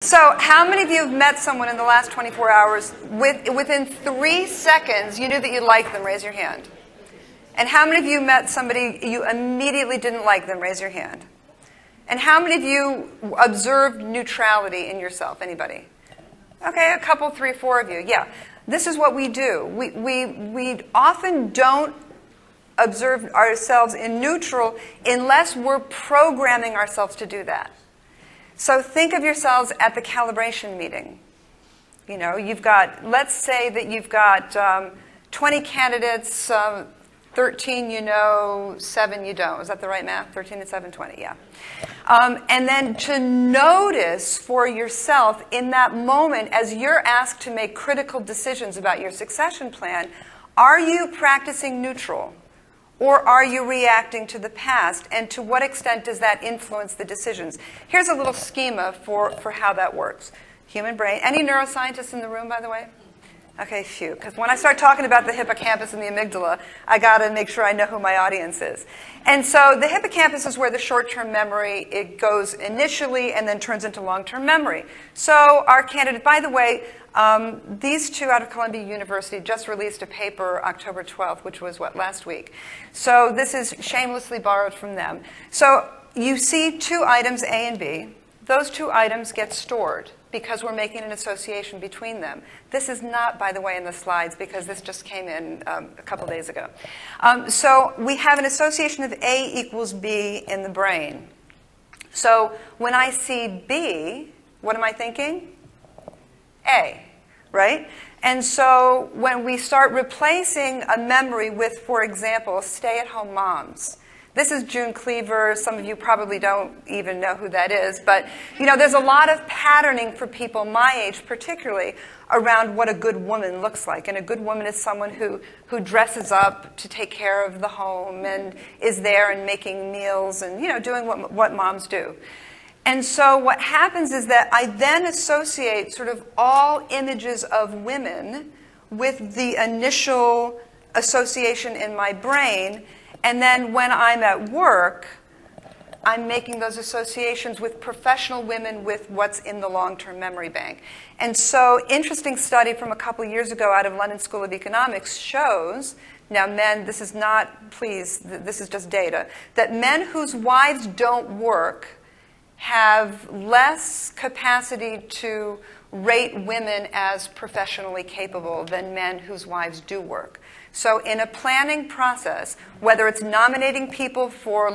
So how many of you have met someone in the last 24 hours, within 3 seconds, you knew that you liked them? Raise your hand. And how many of you met somebody you immediately didn't like them? Raise your hand. And how many of you observed neutrality in yourself? Anybody? Okay, a couple, 3, 4 of you. Yeah. This is what we do. We often don't observe ourselves in neutral unless we're programming ourselves to do that. So think of yourselves at the calibration meeting. You know, you've got, let's say that you've got 20 candidates, 13 you know, 7 you don't. Is that the right math? 13 and 7, 20, yeah. And then to notice for yourself in that moment as you're asked to make critical decisions about your succession plan, are you practicing neutral? Or are you reacting to the past? And to what extent does that influence the decisions? Here's a little schema for how that works. Human brain. Any neuroscientists in the room, by the way? Okay, phew. Because when I start talking about the hippocampus and the amygdala, I got to make sure I know who my audience is. And so the hippocampus is where the short-term memory, it goes initially and then turns into long-term memory. So our candidate, by the way, these two out of Columbia University just released a paper October 12th, which was, last week. So this is shamelessly borrowed from them. So you see 2 items, A and B. Those 2 items get stored because we're making an association between them. This is not, by the way, in the slides because this just came in a couple days ago. So we have an association of A equals B in the brain. So when I see B, what am I thinking? A, right? And so when we start replacing a memory with, for example, stay-at-home moms. This is June Cleaver. Some of you probably don't even know who that is. But, you know, there's a lot of patterning for people my age, particularly, around what a good woman looks like. And a good woman is someone who dresses up to take care of the home and is there and making meals and, you know, doing what moms do. And so what happens is that I then associate sort of all images of women with the initial association in my brain. And then when I'm at work, I'm making those associations with professional women with what's in the long-term memory bank. And so interesting study from a couple years ago out of London School of Economics shows, now men, this is not, please, this is just data, that men whose wives don't work have less capacity to rate women as professionally capable than men whose wives do work. So in a planning process, whether it's nominating people for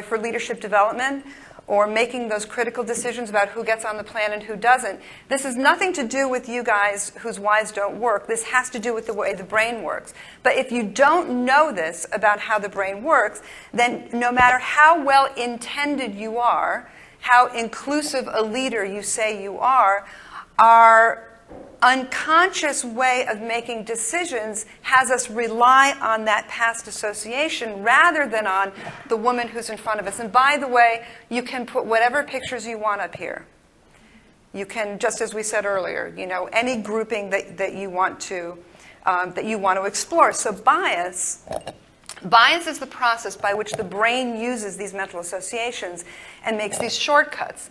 for leadership development, or making those critical decisions about who gets on the plan and who doesn't, this has nothing to do with you guys whose wives don't work. This has to do with the way the brain works. But if you don't know this about how the brain works, then no matter how well intended you are, how inclusive a leader you say you are, our unconscious way of making decisions has us rely on that past association rather than on the woman who's in front of us. And by the way, you can put whatever pictures you want up here. You can, just as we said earlier, you know, any grouping that you want to explore. So bias is the process by which the brain uses these mental associations and makes these shortcuts.